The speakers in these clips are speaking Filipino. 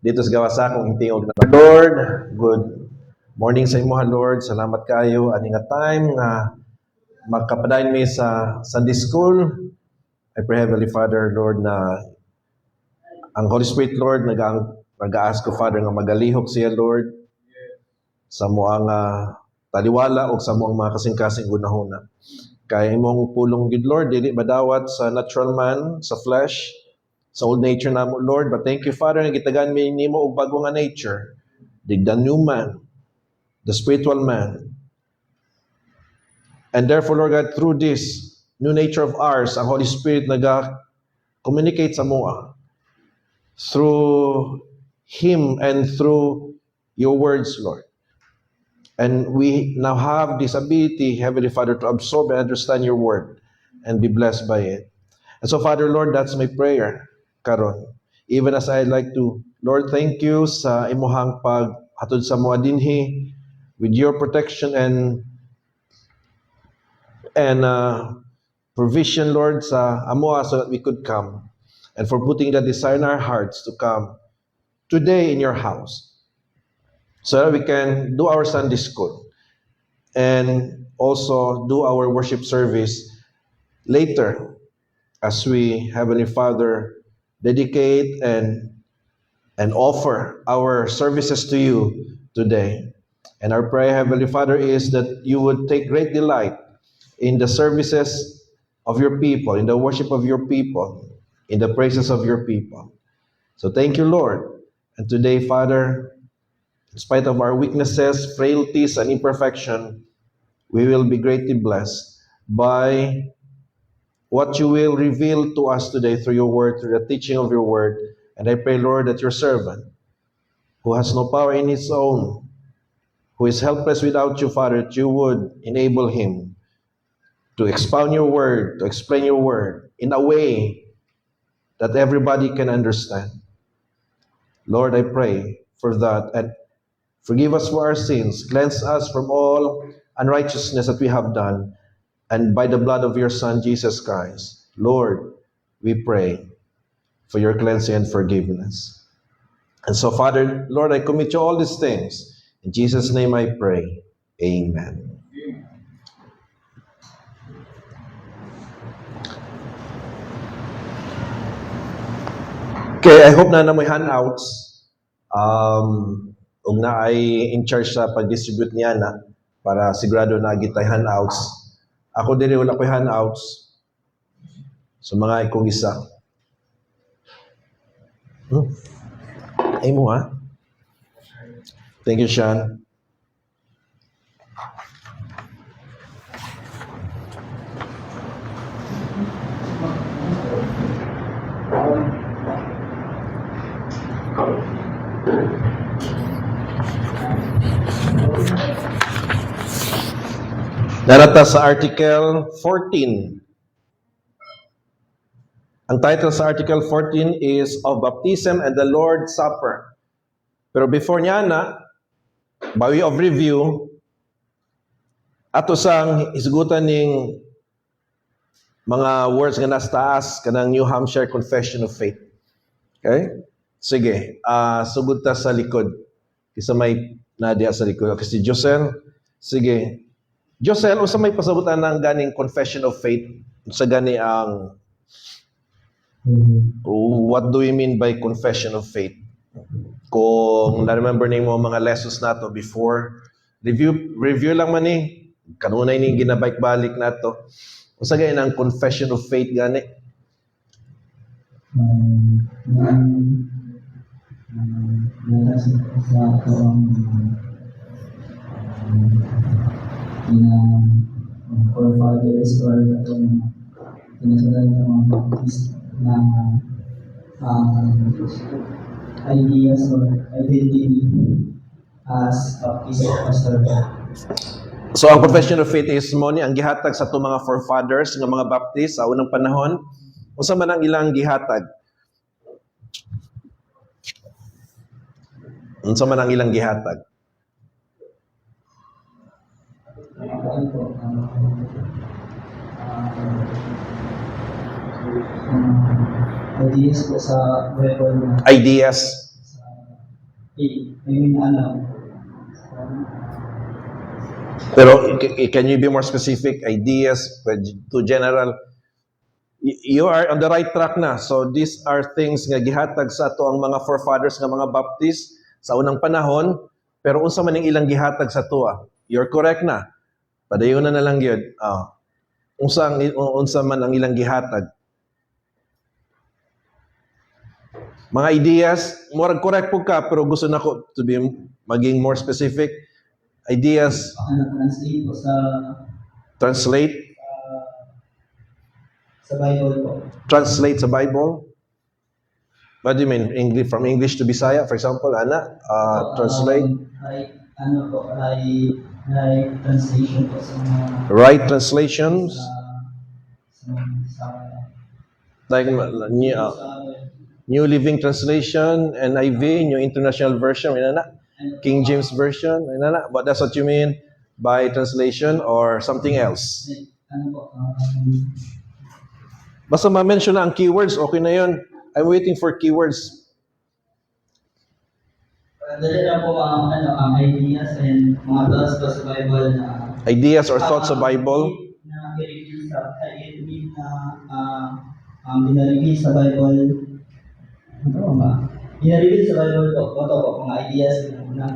dito sa gawa sa akong tingog na Lord. Good morning sa imo, Lord. Salamat kayo ani nga time nga magkapadayon mi sa Sunday School. I pray, Heavenly Father, Lord, na ang Holy Spirit, Lord, nag-ask ko, Father, nga magalihok siya, Lord, sa moang taliwala o sa moang mga kasing-kasing gunahuna. Kaya imong pulong gid, Lord, dili madawat sa natural man, sa flesh, sa old nature namo, Lord. But thank you, Father, nga gitagan mi nimo og bago nga nature, the new man, the spiritual man. And therefore, Lord God, through this new nature of ours, ang Holy Spirit communicate sa moa through Him and through your words, Lord. And we now have this ability, Heavenly Father, to absorb and understand your word and be blessed by it. And so, Father, Lord, that's my prayer karon. Even as I'd like to, Lord, thank you sa imuhang paghatod sa mga dinhi with your protection and provision, Lord, sa amoa so that we could come, and for putting that desire in our hearts to come today in your house so that we can do our Sunday school and also do our worship service later as we, Heavenly Father, dedicate and offer our services to you today. And our prayer, Heavenly Father, is that you would take great delight in the services of your people, in the worship of your people, in the praises of your people. So thank you, Lord. And today, Father, in spite of our weaknesses, frailties, and imperfection, we will be greatly blessed by what you will reveal to us today through your word, through the teaching of your word. And I pray, Lord, that your servant, who has no power in his own, who is helpless without you, Father, that you would enable him to expound your word, to explain your word in a way that everybody can understand. Lord, I pray for that, and forgive us for our sins, cleanse us from all unrighteousness that we have done, and by the blood of your Son, Jesus Christ, Lord, we pray for your cleansing and forgiveness. And so, Father, Lord, I commit you all these things. In Jesus' name I pray. Amen. Okay, I hope na namoy handouts. Ug na ay in charge sa pag-distribute niya na para sigurado na gitay handouts. Ako diri wala ko'y handouts. So mga ikong isa. Ay mo ha? Thank you, Sean. Narata sa Article 14. Ang title sa Article 14 is Of Baptism and the Lord's Supper. Pero before niya na, by way of review, ato sang isgutan ning mga words nga nasa taas kanang New Hampshire Confession of Faith. Okay? Sige, sugod ta sa likod. Kisa may nadia sa likod. Okay, si Josel. Sige. Josel, usa may pasabutan ng ganing Confession of Faith. Sa gani ang what do we mean by Confession of Faith? Kung na-remember na mo mga lessons nato before, review lang man ni. Kanunay ni ginabalik-balik nato. Usa gani ang Confession of Faith gani? Forefathers or itong pinasalan ng mga Baptist na ideas or identity as Baptist pastor. So ang Confession of Faith is mo ni ang gihatag sa itong mga forefathers ng mga Baptist sa unang panahon. Unsa man ang ilang gihatag? Unsa man ang ilang gihatag? ideas po sa Bible na Ideas. sa I mean, Pero can you be more specific? Ideas to general. You are on the right track na. So these are things nga gihatag sa ato ang mga forefathers nga mga Baptist sa unang panahon, pero unsa man ang ilang gihatag sa tuwa. You're correct na. Padayon na lang gyud. Unsa man ang ilang gihatag. Mga ideas, murag correct po ka, pero gusto na ko to be maging more specific. Ideas, translate po translate, sa Bible po. translate sa Bible. What do you mean? English, from English to Bisaya, for example, ana? Translate. Right, right translation po sa mga Right translations. sa Like New Living Translation, NIV, New International Version, ana? King James Version, ana? But that's what you mean by translation or something else? Basta ma-mention na ang keywords, okay na yun. I'm waiting for keywords. Dali na po ang ideas and mga thoughts po sa Bible na Ideas or thoughts sa Bible. na i-review binareview sa Bible. Ano ba? Binareview sa Bible po. Ito po, mga ideas na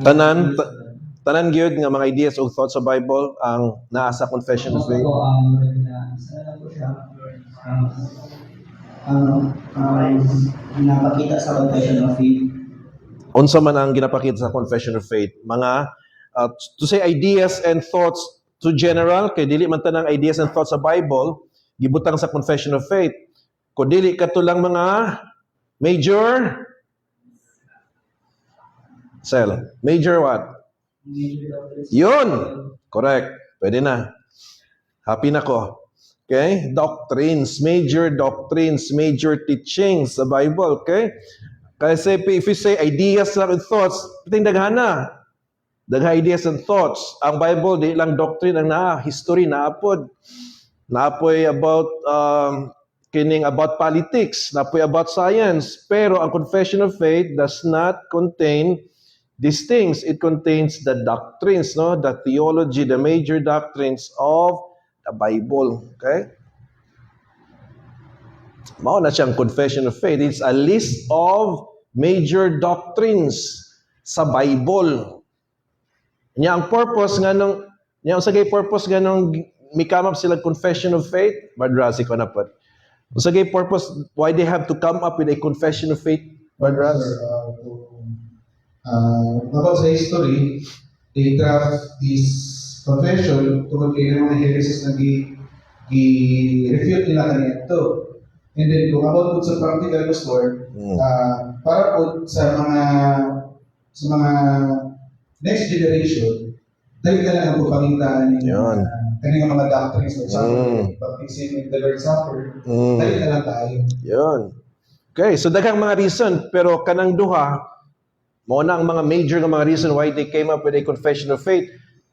Tanan gyud nga mga ideas o thoughts sa Bible ang naa sa Confession of Faith. Ito po ang isa na po siya. Napakita sa Confession of Faith. Unsa man ang ginapakita sa Confession of Faith? Mga to say ideas and thoughts to general kay dili man tanang ideas and thoughts sa Bible gibutang sa Confession of Faith. Kung dili katulang mga major major what? Yun! Correct. Pwede na. Happy na ko. Okay? Doctrines, major teachings sa Bible. Okay? Kasi if you say ideas and thoughts, piting daghan na. Daghan ideas and thoughts. Ang Bible, di lang doctrine ang naa. History, naapod. Naapoy about about politics. Naapoy about science. Pero ang Confession of Faith does not contain these things. It contains the doctrines, no? The theology, the major doctrines of the Bible. Okay? Mao na siyang Confession of Faith. It's a list of major doctrines sa Bible. Nya ang purpose nga nung purpose nga nung come up sila Confession of Faith, madrasi ko na po. Usagay purpose why they have to come up with a Confession of Faith, madras? About sa history, they draft this confession tungkol kay mga heresies na refute nila kanina ito. And then kung about po sa practical pastor, para po sa mga next generation, dahil ka lang po pamintaan ng kanina mga doctrines, for example, baptism in the Lord's Supper, dahil ka lang tayo. Yun. Okay, so daghang mga reason, pero kanang duha, mao na ang mga major nga mga reason why they came up with a Confession of Faith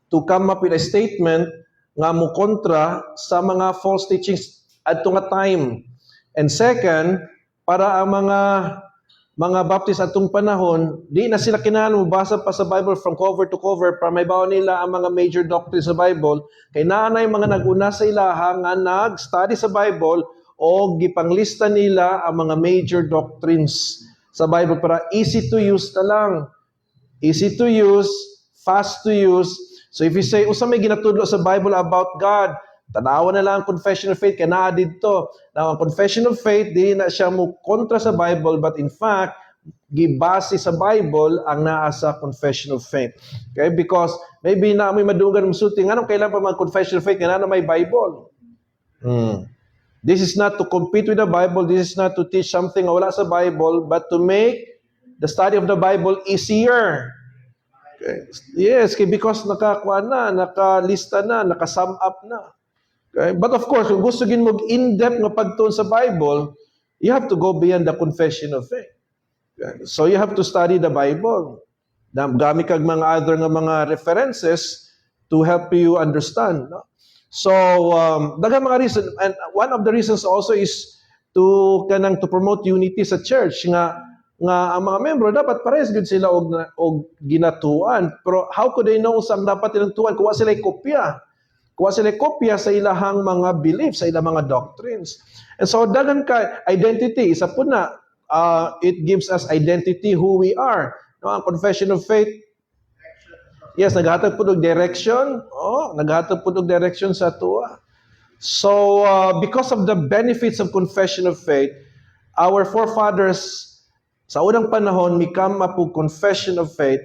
to come up with a statement nga mo kontra sa mga false teachings adto nga time. And second, para ang mga Baptist atong panahon, di na sila kinahanglan mobasa pa sa Bible from cover to cover para may bawo nila ang mga major doctrines sa Bible. Kay naanay mga nag-una sa ilaha nga nag-study sa Bible o gipanglista nila ang mga major doctrines sa Bible para easy to use na lang. Easy to use, fast to use. So if you say, usa may ginatudlo sa Bible about God, tanawa na lang ang Confession of Faith, kaya naa dito. Now, ang Confession of Faith, di na siya mo kontra sa Bible, but in fact, gibase sa Bible ang naa sa Confession of Faith. Okay? Because maybe na may madugan musuti, anong kailan pa mag-Confession of Faith, kaya na may Bible. This is not to compete with the Bible. This is not to teach something na wala sa Bible, but to make the study of the Bible easier. Okay? Yes, because nakakuha na, nakalista na, nakasum up na. Okay? But of course, kung gusto gin mo in-depth nga pagtuon sa Bible, you have to go beyond the Confession of Faith. Okay? So you have to study the Bible. Gamit kag mga other nga mga references to help you understand. No? So, daghang mga reason, and one of the reasons also is to promote unity sa church nga ang mga membro dapat parehas gud sila og ginatuan. Pero how could they know sang dapat ilang tuan kuwa sila kopya? Kuha sila kopya sa ilahang mga beliefs, sa ilahang mga doctrines. And so, dagan ka, identity, isa po na, it gives us identity who we are. No, ang confession of faith, yes, naghatag po ng direction. Naghatag po ng direction sa tuwa. So, because of the benefits of confession of faith, our forefathers, sa unang panahon, become po confession of faith,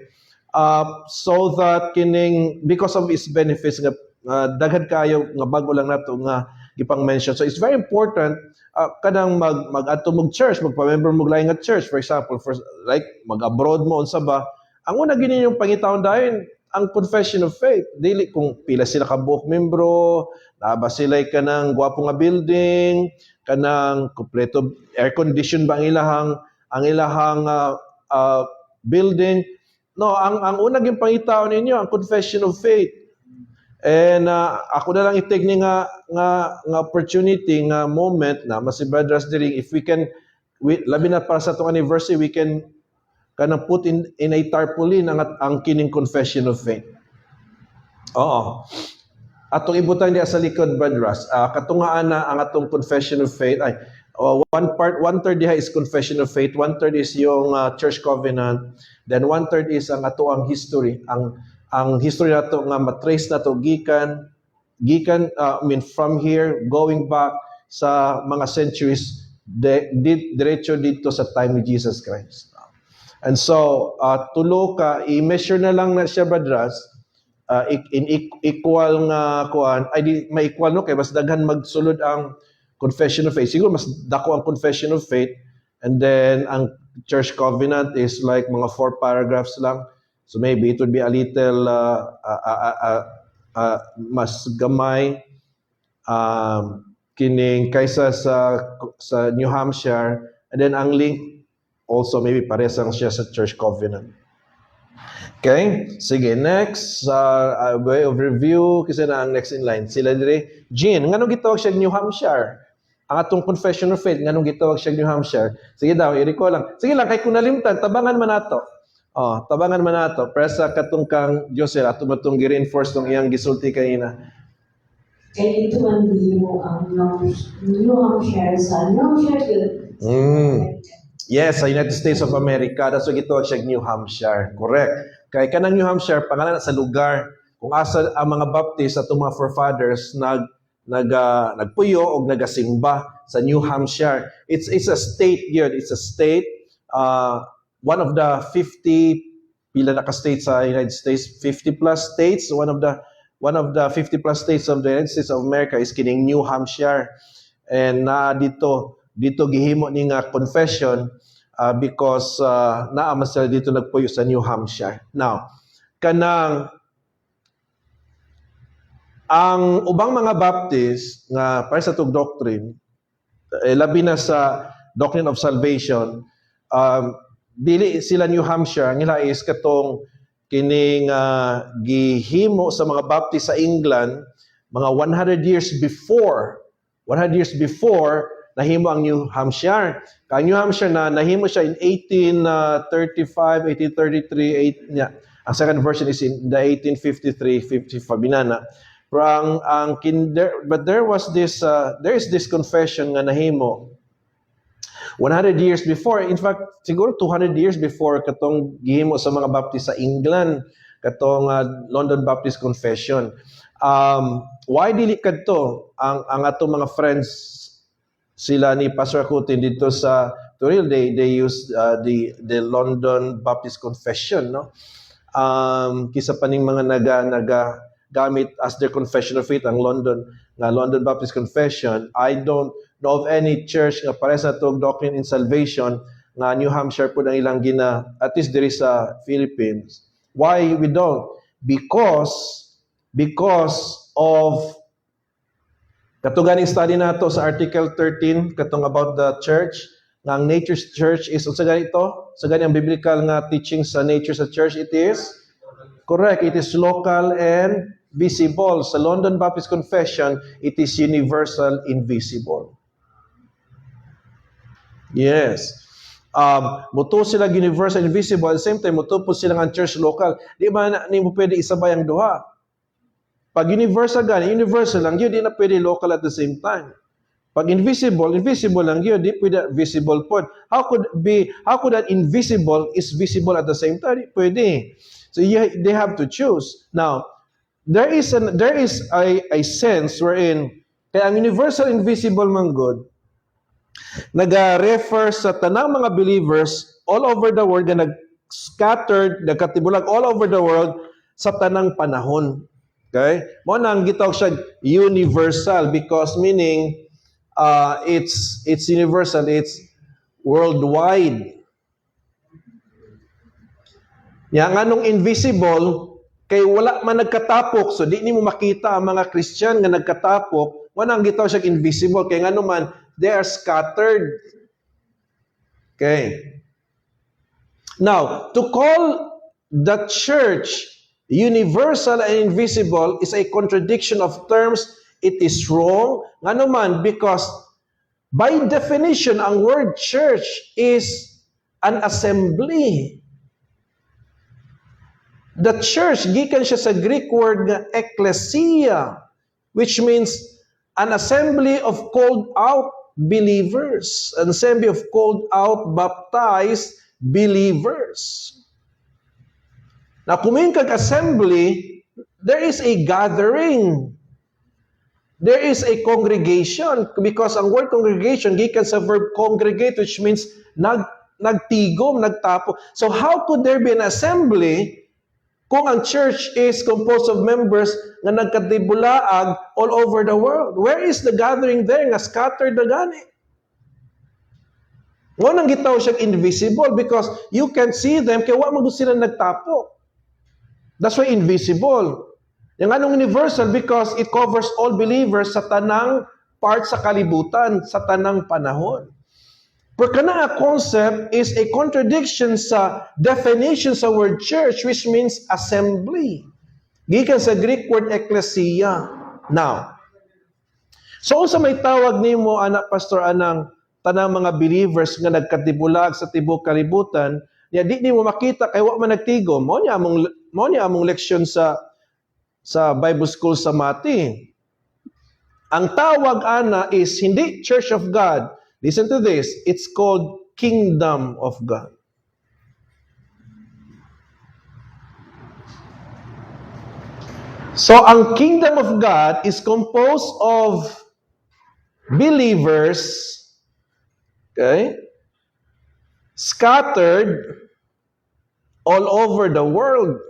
so that because of its benefits, daghan kayo nga bago lang nato nga ipang mention. So it's very important kanang mag-adto mo church, magpa-member mo laing nga church, for example, like mag-abroad mo unsa ba. Ang una gini yung pangitaon dayon ang confession of faith. Dili kung pila sila ka buok membro, ba sila kanang gwapo nga building, kanang kompleto air condition ba ang ilahang building. No, ang una gyud pangitaon ninyo ang confession of faith. And ako na lang i-take ni nga opportunity, nga moment na mas ibadras diri, if we can, labi na para sa itong anniversary, we can put in a tarpaulin ang kining confession of faith. Oo. Atong ibutan diya sa likod, Badras. Katungaan na ang atong confession of faith. One third diha is confession of faith, one third is yung church covenant, then one third is ang ato ang history, ang history nato nga matrace nato gikan from here going back sa mga centuries diretso dito sa time ni Jesus Christ. And so tulo ka i-measure na lang na siya, Badras, in equal nga kuan ay di ma-equal no kay mas daghan magsulod ang confession of faith. Siguro mas dako ang confession of faith, and then ang church covenant is like mga 4 paragraphs lang. So maybe it would be a little mas gamay kining kaysa sa New Hampshire, and then ang link also maybe pares lang siya sa church covenant. Okay? Sige, next way of review kasi na ang next in line. Sila dire, Jean, nganong gitawag siya New Hampshire? Ang atong confession of faith, nganong gitawag siya New Hampshire? Sige daw, i-recall lang. Sige lang, kay kung nalimtan, tabangan man nato. Tabangan man nato. Pero sa katungkang Josel, ato matong gi-reinforce tong iyang gisulti kanina. Kaya ito man mo ang New Hampshire sa New Hampshire. Yes, sa United States of America, that's what gitawag siya New Hampshire. Correct. Kay kanang New Hampshire, pangalan na sa lugar kung asa ang mga Baptist at mga forefathers nagpuyo o nagasimba sa New Hampshire. It's a state yun. It's a state. One of the 50 pila na ka states sa United States, 50 plus states. One of the 50 plus states of the United States of America is kining New Hampshire. And dito gihimo ni nga confession because naa man sila dito nagpuyo sa New Hampshire. Now, kanang ang ubang mga Baptist nga para sa tug doctrine, labi na sa doctrine of salvation, dili sila New Hampshire, ang ila is katong kining gihimo sa mga Baptist sa England mga 100 years before nahimo ang New Hampshire. Ang New Hampshire nahimo siya in 1835, 1833, ang second version is in the 1853, 55 binana. Pero but there is this confession nga nahimo 100 years before, in fact, siguro 200 years before katong gihimo sa mga Baptist sa England, katong London Baptist Confession. Why dili kadto ang atong mga friends sila ni Pastor Acutin dito sa Turil, they use the London Baptist Confession, no? Kisa paning mga naga gamit as their confession of faith ang London Baptist Confession. I don't know of any church nga pares sa tug doctrine in salvation nga New Hampshire po ang ilang at least there is sa Philippines. Why we don't? Because of katuganing study nato sa Article 13 katong about the church nga ang nature's church is unsa ganito? Sa gani ang biblical nga teaching sa nature sa church, it is correct, it is local and visible. Sa London Baptist Confession, it is universal, invisible. Yes. Muto sila universal and visible, at the same time, muto po sila ng church local. Di ba na mo pwede isabay ang duha? Pag universal gani, universal lang yun, di na pwede local at the same time. Pag invisible, invisible lang yun, di pwede visible po. How could that invisible is visible at the same time? Di pwede. So they have to choose. Now, there is a sense wherein kaya ang universal invisible man good nag-refer sa tanang mga believers all over the world na nag-scattered, nagkatibulag all over the world sa tanang panahon. Okay? Mo nang gitawag siya universal because meaning it's universal, it's worldwide. Yang anong invisible kay wala man nagkatapok, so di nimo makita ang mga Christian nga nagkatapok, mo nang gitawag siya invisible kay ngano man they are scattered. Okay. Now, to call the church universal and invisible is a contradiction of terms. It is wrong. Nga naman, because by definition, ang word church is an assembly. The church, gikan siya sa Greek word nga ecclesia, which means an assembly of called out believers, an assembly of called out baptized believers. Now, kung may assembly, there is a gathering. There is a congregation because ang word congregation gikan sa verb congregate, which means nagtigom, nagtapo. So how could there be an assembly kung ang church is composed of members nga nagkadibulaag all over the world? Where is the gathering there nga scattered na gani? Ngunang gitaw siya invisible because you can see them kaya wa man sila nagtapo. That's why invisible. Yung anong universal because it covers all believers sa tanang part sa kalibutan, sa tanang panahon. Pero kana concept is a contradiction sa definition sa word church, which means assembly. Gikan sa Greek word ecclesia. Now, so sa may tawag nimo anak pastor anang tanang mga believers nga nagkatibulag sa tibok kalibutan, ya di mo makita kay wa man nagtigom. Mo niya among leksyon sa Bible School sa Mati. Ang tawag ana is hindi Church of God. Listen to this. It's called Kingdom of God. So, ang Kingdom of God is composed of believers, okay, scattered all over the world.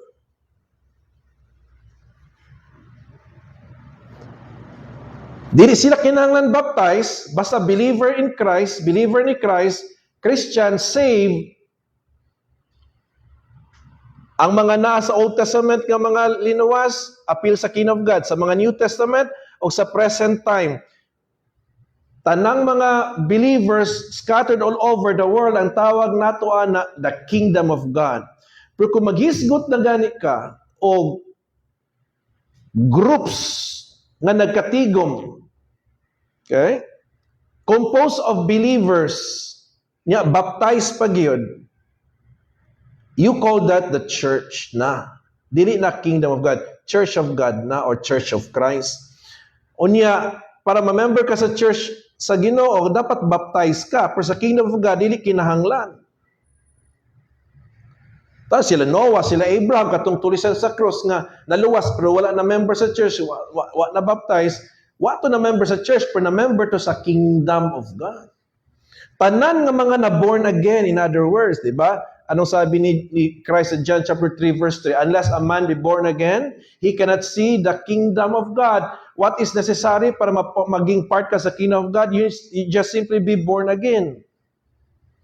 Dili sila kinahanglan baptize, basta believer in Christ, believer ni Christ, Christian, saved. Ang mga naa sa Old Testament nga mga linuwas, appeal sa Kingdom of God. Sa mga New Testament o sa present time, tanang mga believers scattered all over the world, ang tawag nato ana the Kingdom of God. Pero kung maghisgot na gani ka o groups nga nagkatigom, okay, composed of believers nga baptized pag yun, you call that the church na. Dili na Kingdom of God, Church of God na or Church of Christ. Unya, para ma-member ka sa church sa Ginoo, dapat baptize ka. Pero sa Kingdom of God, dili kinahanglan. Tapos sila Noah, sila Abraham, katong tulisan sa cross nga naluwas pero wala na member sa church, wa na baptize, wa to na member sa church pero na member to sa Kingdom of God. Tanan nga mga na born again, in other words, di ba? Anong sabi ni Christ in John chapter 3 verse 3? Unless a man be born again, he cannot see the Kingdom of God. What is necessary para maging part ka sa Kingdom of God? You just simply be born again.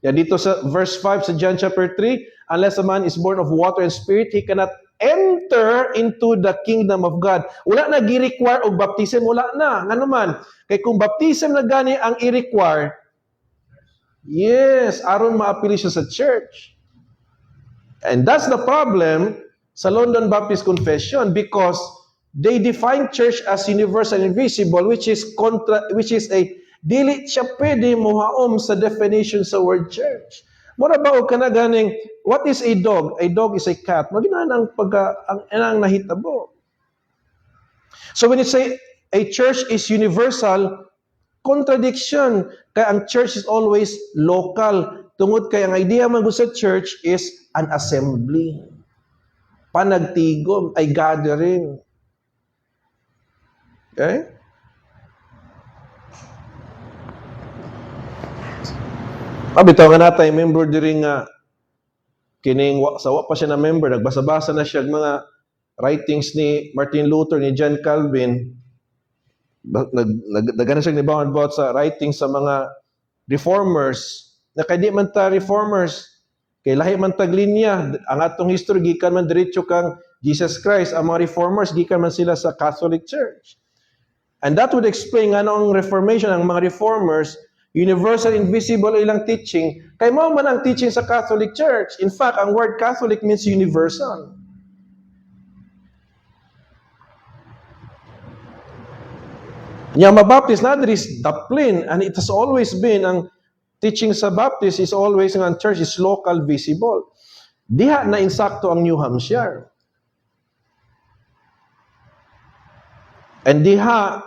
Ya dito sa verse 5 sa John chapter 3, unless a man is born of water and spirit, he cannot enter into the Kingdom of God. Wala na gi-require og baptism, wala na. Ngano man? Kay kung baptism na gani ang i-require, yes, aron maapili siya sa church. And that's the problem sa London Baptist Confession because they define church as universal and invisible, which is a dili siya pwede muhaom sa definition sa word church. Mura ba o kana ganing, what is a dog? A dog is a cat. Magina ang ang nahitabo. So when you say a church is universal, contradiction. Kaya ang church is always local. Tungod kay ang idea man sa church is an assembly. Panagtigom, ay gathering. Okay? Bitaw nga natay member diri nga kining sawa pa siya na member, nagbasa-basa na siya mga writings ni Martin Luther, ni John Calvin. Nagana siya ni about sa writings sa mga reformers na kay di man ta reformers kay lahi man tag linya ang atong history gikan man diretso kang Jesus Christ. Ang mga reformers gikan man sila sa Catholic Church, and that would explain nga ang Reformation, ang mga reformers universal, invisible ilang teaching kay mao man ang teaching sa Catholic Church. In fact, ang word Catholic means universal. Yang mabaptist na there is discipline, and it has always been ang teaching sa Baptist is always ang church is local, visible. Diha na insakto ang New Hampshire. And diha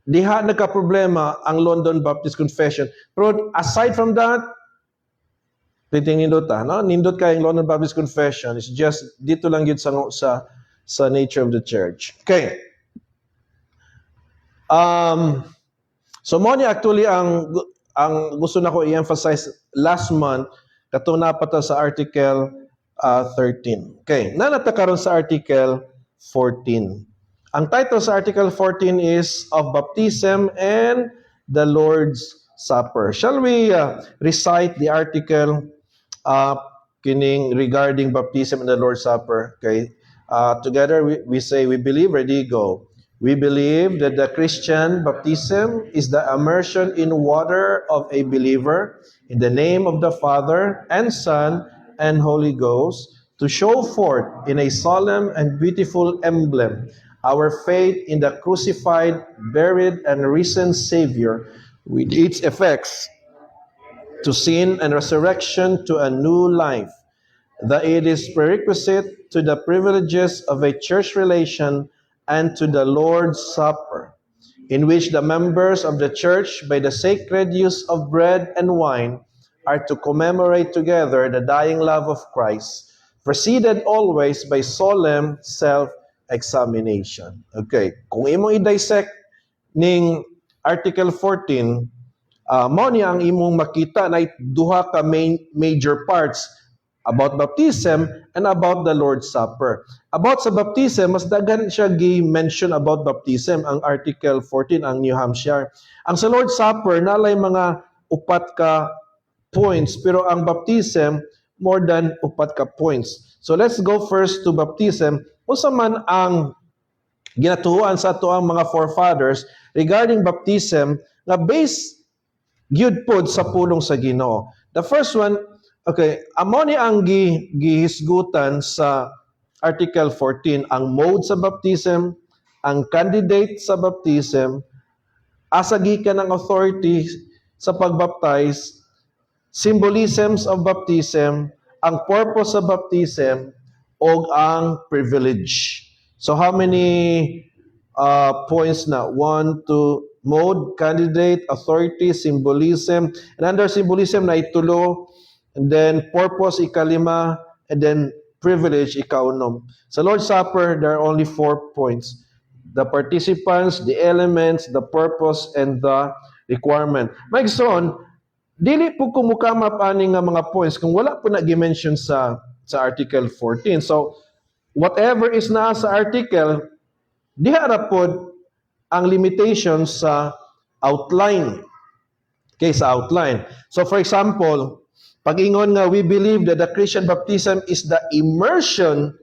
nagka-problema ang London Baptist Confession. Pero aside from that, nindot kay ang London Baptist Confession. It's just dito lang yun sa nature of the church. Okay. So mo ni actually ang gusto na ko i-emphasize last month katong napata sa article 13. Okay, nanata karon sa article 14. Ang title sa article 14 is of baptism and the Lord's Supper. Shall we recite the article kining regarding baptism and the Lord's Supper? Okay. Together we say we believe, ready, go. We believe that the Christian baptism is the immersion in water of a believer in the name of the Father and Son and Holy Ghost to show forth in a solemn and beautiful emblem our faith in the crucified, buried, and risen Savior with its effects to sin and resurrection to a new life, that it is prerequisite to the privileges of a church relation and to the Lord's Supper, in which the members of the church, by the sacred use of bread and wine, are to commemorate together the dying love of Christ, preceded always by solemn self-examination. Okay, kung imong i-dissect ning Article 14, mao ni ang imong makita na duha ka major parts about baptism and about the Lord's Supper. About sa baptism, mas daghan siya gi-mention about baptism ang Article 14, ang New Hampshire. Ang sa Lord's Supper, nalay mga upat ka points, pero ang baptism, more than upat ka points. So let's go first to baptism. Unsa man ang ginatuhuan sa ato ang mga forefathers regarding baptism nga based gyud pod sa pulong sa Ginoo. The first one, okay, amo ni ang gihisgutan sa Article 14, ang mode sa baptism, ang candidate sa baptism, asa gikan ang authority sa pagbaptize, symbolisms of baptism, ang purpose sa baptism, o ang privilege. So how many points na? 1, 2, mode, candidate, authority, symbolism, and under symbolism na itulo, and then purpose, ikalima, and then privilege, ikaunom. Sa Lord's Supper, there are only 4 points. The participants, the elements, the purpose, and the requirement. Maigsoon, dili po kumukama pa ani nga mga points kung wala po na-mention sa Article 14. So, whatever is na sa article, diha ra pod ang limitations sa outline. Okay, sa outline. So, for example, pag-ingon nga, we believe that the Christian baptism is the immersion,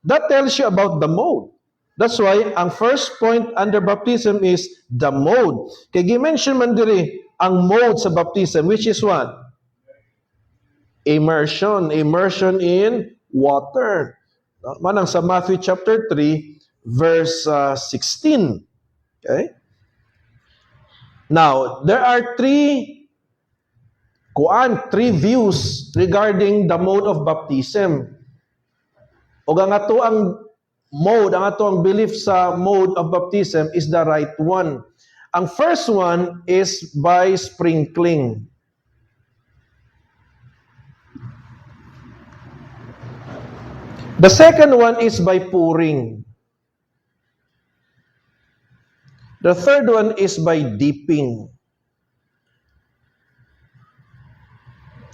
that tells you about the mode. That's why, ang first point under baptism is the mode. Kaya gi-mention man diri ang mode sa baptism, which is what? Immersion. Immersion in water. Manang sa Matthew chapter 3, verse 16. Okay? Now, there are three views regarding the mode of baptism. O ang ato ang mode, ang ato ang belief sa mode of baptism is the right one. Ang first one is by sprinkling. The second one is by pouring. The third one is by dipping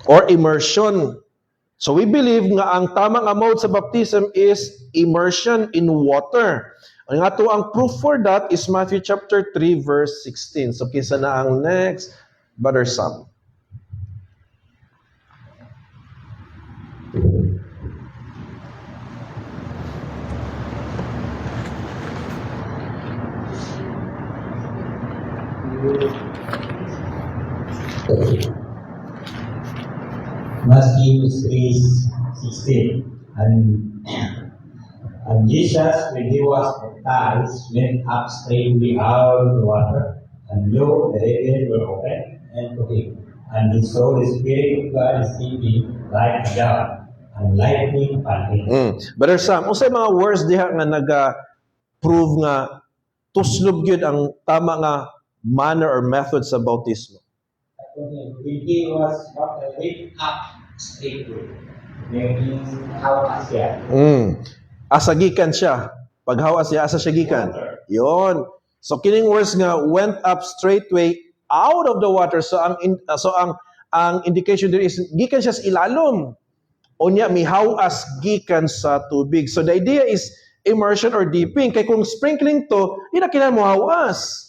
or immersion. So we believe nga ang tamang mode sa baptism is immersion in water. Ang ato ang proof for that is Matthew chapter 3 verse 16. So kisa na ang next, Brother Sam. Matthew 3:16. And Jesus, when he was baptized, went up straightway out of the water, and lo, the heavens were opened unto him. And he saw the Spirit of God descending like a dove, and lightning upon him. Brother Sam, unsay mga words diha nga naga-prove nga tuslob gyud ang tama nga manner or method sa bautismo? When he was went up straightway, meaning how siya. Asagikan siya. Paghawa siya, asa siya gikan. Yon. So kining words nga went up straightway out of the water. So ang indication there is gikan siya sa ilalom. Unya mihawas gikan sa tubig. So the idea is immersion or dipping. Kay kung sprinkling to, di na kinahanglan mo hawas.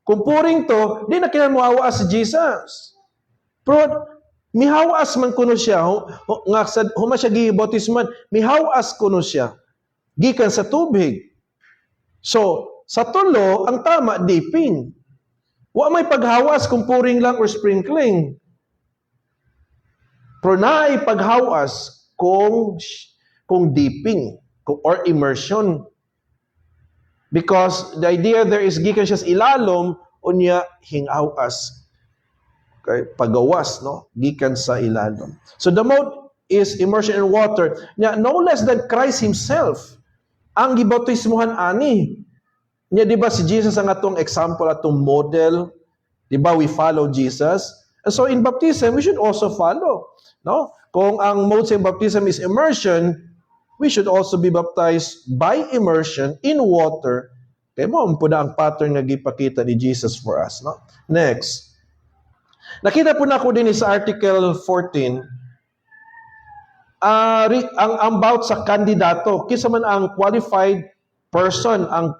Kung pouring to, di na kinahanglan mo hawas si Jesus. Pero mihawas man kuno siya, nga huma siya gibautisman, mihawas kuno siya gikan sa tubig. So, sa tulo, ang tama, dipping. Wa may paghawas kung pouring lang or sprinkling. Pero naay paghawas kung dipping or immersion. Because the idea there is gikan siya sa ilalom, unya hingawas. Okay? Pagawas, no? Gikan sa ilalom. So the mode is immersion in water. No less than Christ Himself ang gibautismuhan ani. Nya di ba si Jesus ang atong example, atong model? Di ba we follow Jesus? And so in baptism, we should also follow. No? Kung ang mode sa baptism is immersion, we should also be baptized by immersion in water. Kaya mo ang pattern nga gipakita ni Jesus for us. No? Next. Nakita po na ako din sa Article 14, ang about sa kandidato. Kisa man ang qualified person, ang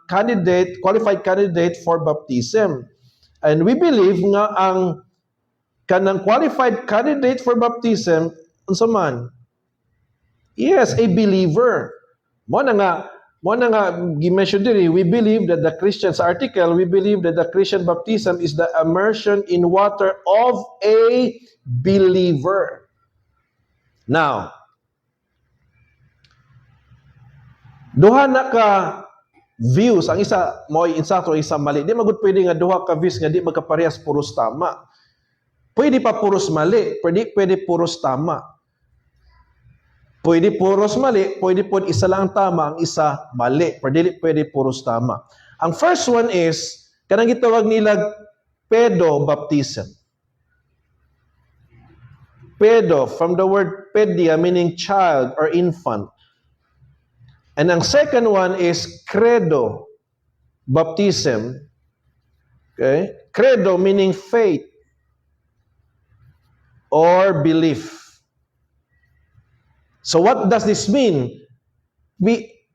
qualified candidate for baptism. And we believe nga ang kanang qualified candidate for baptism, unsa man? Yes, a believer. Mo na nga gi-mention diri, we believe that the Christian's article, we believe that the Christian baptism is the immersion in water of a believer. Now, duha na ka views, ang isa mo insakto, isa mali. Di magud pwede nga duha ka views nga di magkaparehas puros tama. Pwede pa puros mali, pwede puros tama. Pwede puros mali, pwede po isa lang tama, ang isa mali. Pwede puros tama. Ang first one is, kanang gitawag nila pedo baptism. Pedo, from the word pedia, meaning child or infant. And ang second one is credo baptism. Okay? Credo meaning faith or belief. So what does this mean?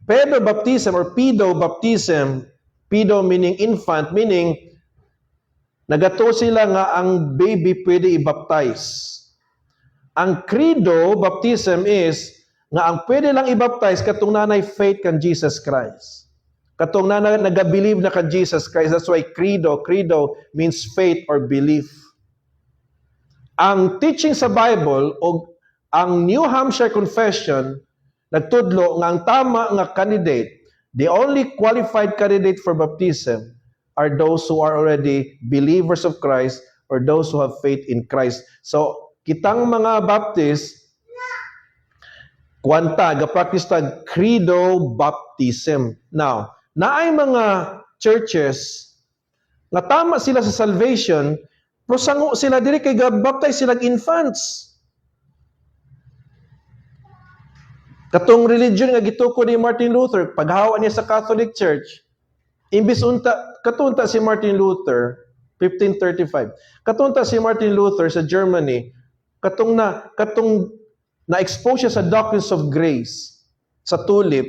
Pedo baptism or pedo baptism, pedo meaning infant, meaning nagato sila nga ang baby pwede i-baptize. Ang credo baptism is nga ang pwede lang i-baptize katong nanay faith kan Jesus Christ. Katong nanay nagabelieve na kan Jesus Christ. That's why credo means faith or belief. Ang teaching sa Bible o ang New Hampshire Confession nagtudlo nga ang tama nga candidate, the only qualified candidate for baptism are those who are already believers of Christ or those who have faith in Christ. So, kitang mga Baptist, kwanta, ga-practice tag credo baptism. Now, naay mga churches nga tama sila sa salvation, pero sango sila diri kay ga-baptize sila infants. Katong religion nga gituko ni Martin Luther, paghawa niya sa Catholic Church, imbis katunta si Martin Luther, 1535. Katunta si Martin Luther sa Germany, katong na-expose siya sa doctrines of grace, sa tulip.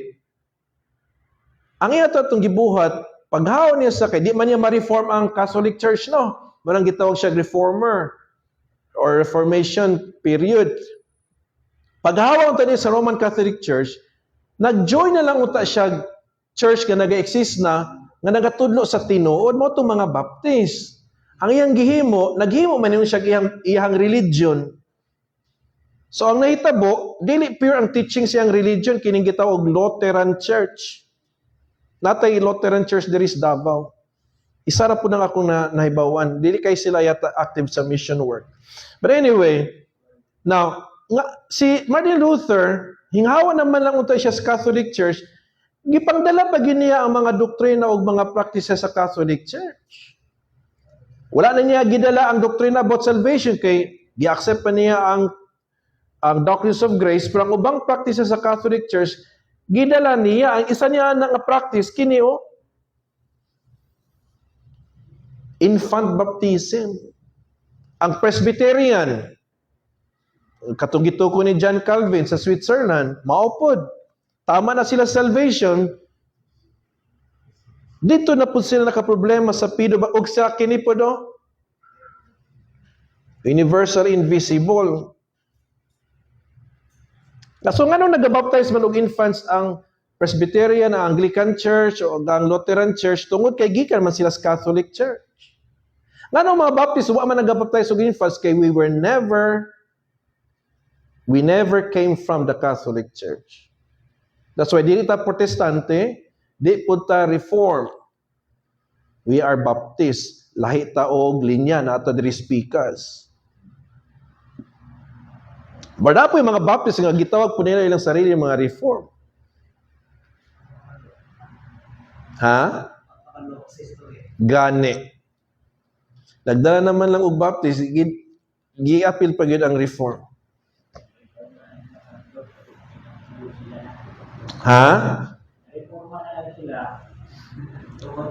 Ang iya atong gibuhat, paghawa niya sa kay, di man niya ma-reform ang Catholic Church, no? Manang gitawag siya reformer or Reformation period. Paghawa unta niya sa Roman Catholic Church, nag-join na lang unta siya church nga naga-exist na, nga nagatudlo sa tinuod mo itong mga Baptist. Ang iyang gihimo, naghimo man yun siya iyang religion. So ang nahitabo, dili pure ang teaching siyang religion, kining gitawag Lutheran Church. Natay Lutheran Church diri sa Davao. Isa ra po nang akong nahibawan. Dili kay sila yata active sa mission work. But anyway, now, si Martin Luther, hinghawa naman lang unta siya sa Catholic Church, gipangdala pa gyud niya ang mga doktrina o mga practices sa Catholic Church. Wala na niya gidala ang doktrina about salvation kay gi-accept pa niya ang doctrines of grace, pero ang ubang practices sa Catholic Church, gidala niya, ang isa niya na practice, kini infant baptism. Ang Presbyterian, katong gituko ni John Calvin sa Switzerland, maupod. Tama na sila salvation. Dito na po sila nakaproblema sa pido ba og sa kini po do. Universal invisible. So nga nung nag-baptize man og infants ang Presbyterian, ang Anglican Church o ang Lutheran Church tungod kay gikan man sila sa Catholic Church. Nga nung mga Baptist wa man nag-baptize og infants kay we never came from the Catholic Church. That's why dili ta Protestante, di po ta Reform. We are Baptist, lahi ta og linya na ato diri speakers. Bada po yung mga Baptist nga gitawag po nila ilang sarili mga Reform. Ha? Gani. Nagdala naman lang og Baptist, gi-appeal pa gyud ang Reform. Ha?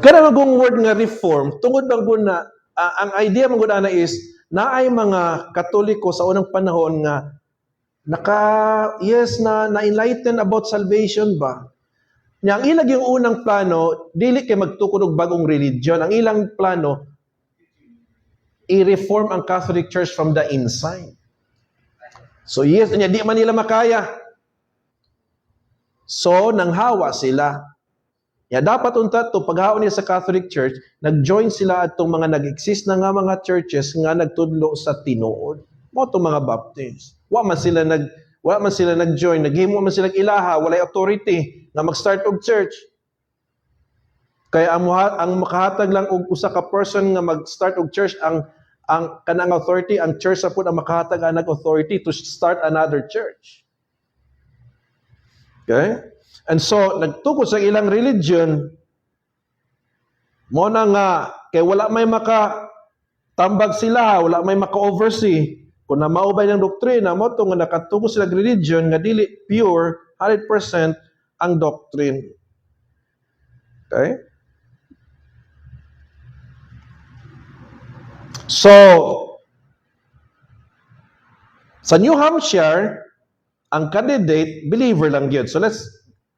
Kada magong word nga reform, tungod bang na ang idea mong guna is naay mga Katoliko sa unang panahon nga na-enlighten about salvation ba? Nya ang ilang yung unang plano, dili kay magtukod og bagong religion. Ang ilang plano i-reform ang Catholic Church from the inside. So yes, nya di man nila makaya. So nanghawa sila. Ya dapat unta to paghaon niya sa Catholic Church, nag-join sila atong mga nag-exist na nga mga churches nga nagtudlo sa tinuod. Mo to mga Baptist. Wa man sila nag-join, naghimo man sila ilaha, walay authority nga mag-start og church. Kaya ang makahatag lang og usa ka person nga mag-start og church ang kanang authority, ang church sa pud ang makahatag ang authority to start another church. Okay? And so, nagtukod sa ilang religion, mo na nga, kay wala may makatambag sila, wala may maka-oversee, kung na maubay ng doktrina, mo ito nga nakatukod sila religion, nga dili pure, 100% ang doctrine. Okay? So, sa New Hampshire, ang candidate, believer lang yun. So let's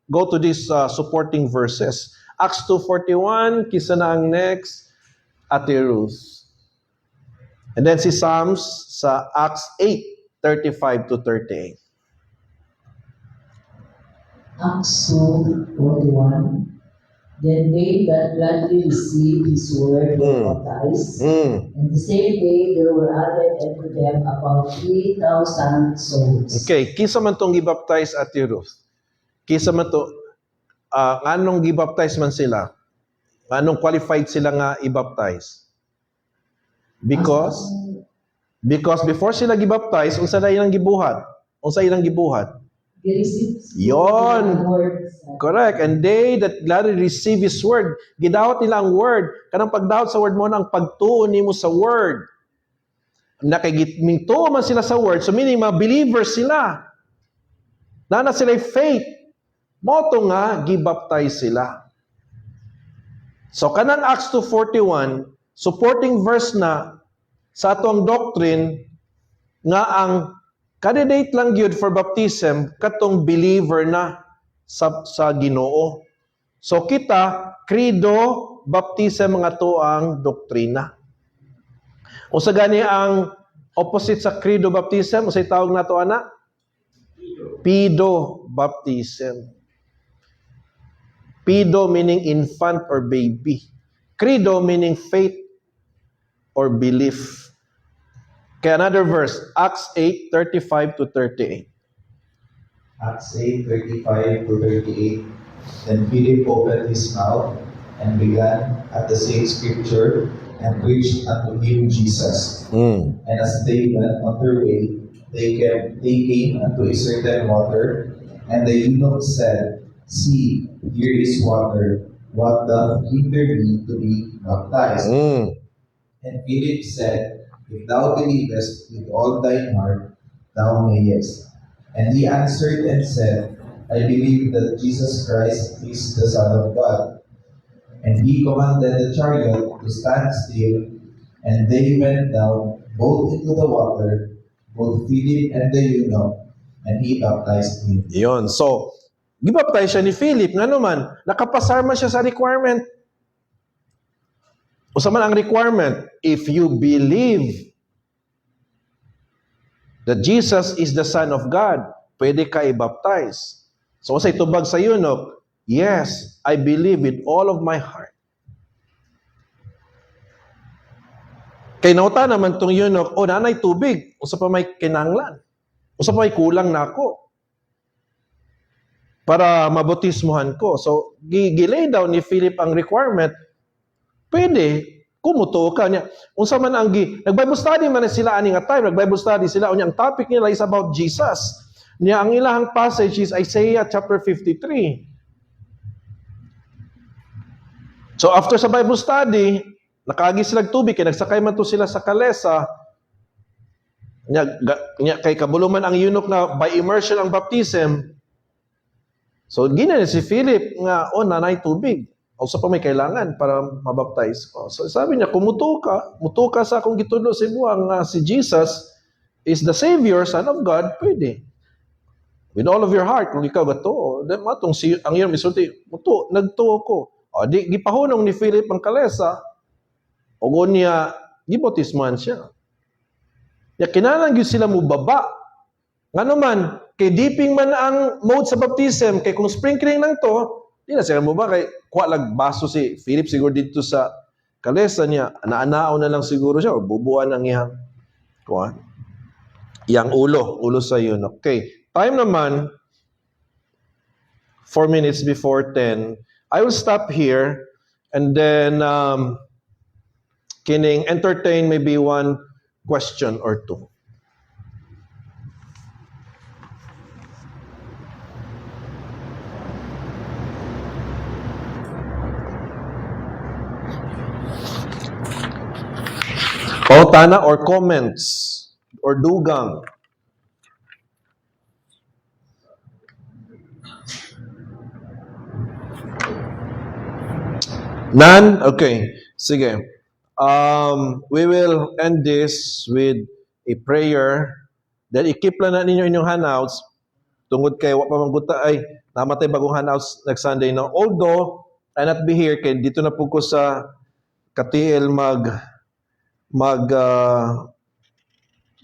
go to these supporting verses. Acts 2:41, kisa na ang next, Ate Ruth. And then si Psalms sa Acts 8:35 to 38. Acts 2:41. Then they that gladly received his word were baptized, and the same day there were added unto them about 3,000 souls. Okay, kisa man tong gibaptize Ate Ruth? Kisa man to, anong gibaptize man sila? Anong qualified sila nga i-baptize? Because before sila gibaptize, unsa na ilang gibuhat? Unsa ilang gibuhat? Yon. Correct. And they that gladly receive His word, gidawat nila ang word. Kanang pagdawat sa word mo na ang pagtuon nimo sa word. Nakigitminto man sila sa word, so meaning mga believers sila. Nana sila faith. Moto nga, gibaptize sila. So kanang Acts 2:41, supporting verse na sa atong doctrine nga ang candidate lang gyud for baptism katong believer na sa Ginoo. So kita credo baptism nga to ang doktrina. Usa gani ang opposite sa credo baptism, usay tawag nato ana? Pedo baptism. Pedo meaning infant or baby. Credo meaning faith or belief. Kaya another verse, Acts 8:35 to 38. Acts 8:35 to 38. Then Philip opened his mouth and began at the same scripture and preached unto him Jesus. And as they went on their way, they came unto a certain water, and the eunuch said, See, here is water. What doth hinder me to be baptized? And Philip said, If thou believest with all thine heart, thou mayest. And he answered and said, I believe that Jesus Christ is the Son of God. And he commanded the chariot to stand still, and they went down both into the water, both Philip and the eunuch, and he baptized him. Yon. So, gibaptize siya ni Philip. Nga naman, nakapasar man siya sa requirement. Usa man ang requirement, if you believe that Jesus is the Son of God, pwede ka i-baptize. So, usay tubag sa eunuch, yes, I believe with all of my heart. Kay nauta naman tong eunuch, nanay tubig, usa pa may kinanglan. Usa pa may kulang na ako para mabautismuhan ko. So, gilay daw ni Philip ang requirement, pwede, kumuto ka niya. Unsa man ang nag-Bible study man sila ani nga time, nag-Bible study sila, unya ang topic nila is about Jesus. Niya ang ilahang passage is Isaiah chapter 53. So after sa Bible study, nakaagi sila tubig, kaya nagsakay man to sila sa kalesa. Nya kay kabuluman ang eunuch na by immersion ang baptism. So gina si Philip nga, nanay tubig. Usa pa may kailangan para mabaptize ko. So sabi niya, muto ka sa akong gitudlo sa ibuang nga si Jesus is the Savior, Son of God, pwede. With all of your heart, kung ikaw gato, ang iyong misulti, nagtuo ko. Di gipahunong ni Philip ang kalesa, o niya, gibautisman siya. Ya kinahanglan gyud sila mubaba. Nga naman, kay dipping man ang mode sa baptism, kay kung sprinkling lang to, di na sila mubaba, kay kuha lag baso si Philip siguro dito sa kalesa niya, naanao na lang siguro siya, o bubuan ang iyang ulo sa yun. Okay, time naman, 4 minutes before 10, I will stop here, and then, kining entertain maybe one question or two. Tana or comments or dugang. None? Okay. Sige. We will end this with a prayer. Then i-keep lang na ninyo inyong handouts. Tungod kay wa pa mangguta ay namatay bagong handouts next Sunday na. Although I not be here kay dito na po ko sa Katiil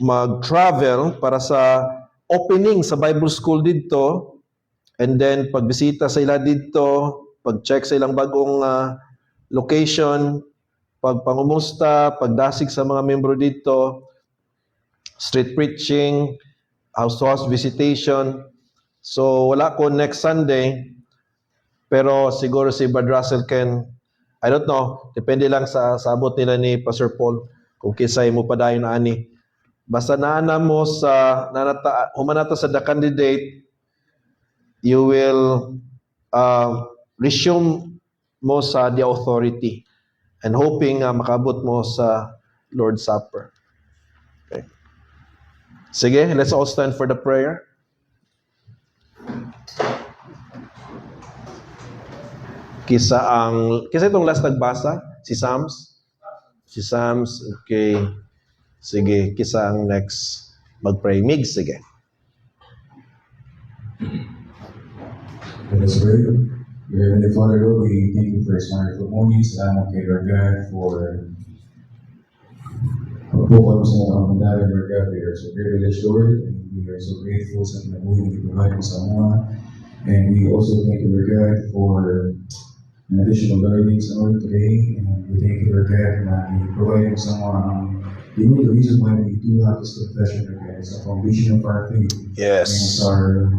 mag-travel para sa opening sa Bible School dito, and then pagbisita sa ila dito, pag-check sa ilang bagong location, pagpangumusta, pagdasig sa mga membro dito, street preaching, house-to-house visitation. So wala ko next Sunday, pero siguro si Brad Russell can I don't know, depende lang sa sabot nila ni Pastor Paul kung kisay mo pa dayon ani. Basta naana mo sa humanata sa the candidate, you will resume mo sa the authority and hoping makabot mo sa Lord's Supper. Okay. Sige, let's all stand for the prayer. Kisa itong last nagbasa, si Sams. Si Sams, okay. Sige, kisa ang next mag-pray. Mig, sige. Let us pray. Dear Heavenly Father, Lord, we thank you for this wonderful morning. Salamat kay Lord God for pagpupal mo sa mga mandala, Lord God. We are so privileged, Lord, and we are so grateful sa pinabuhay na iprovide mo sa mga. And we also thank you, Lord God, for an additional learnings, Lord, today. And we thank you, Lord God, na i-provide mo sa mga you know the reason why we do have this confession, Lord God, is the foundation of our faith. And it's our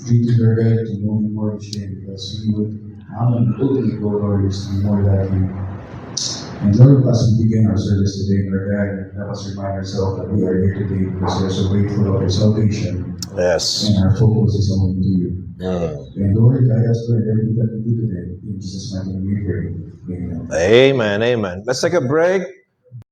dream to Lord God to know you more each day because we would ultimately go, Lord, is to be more like you. And Lord, as we begin our service today, Lord God, help us remind ourselves that we are here today because we are so grateful of your salvation. Yes. And our focus is only to you. And Lord, guide us, Lord, everything that we do today. In Jesus' mighty name we pray. Amen. Amen, amen. Let's take a break.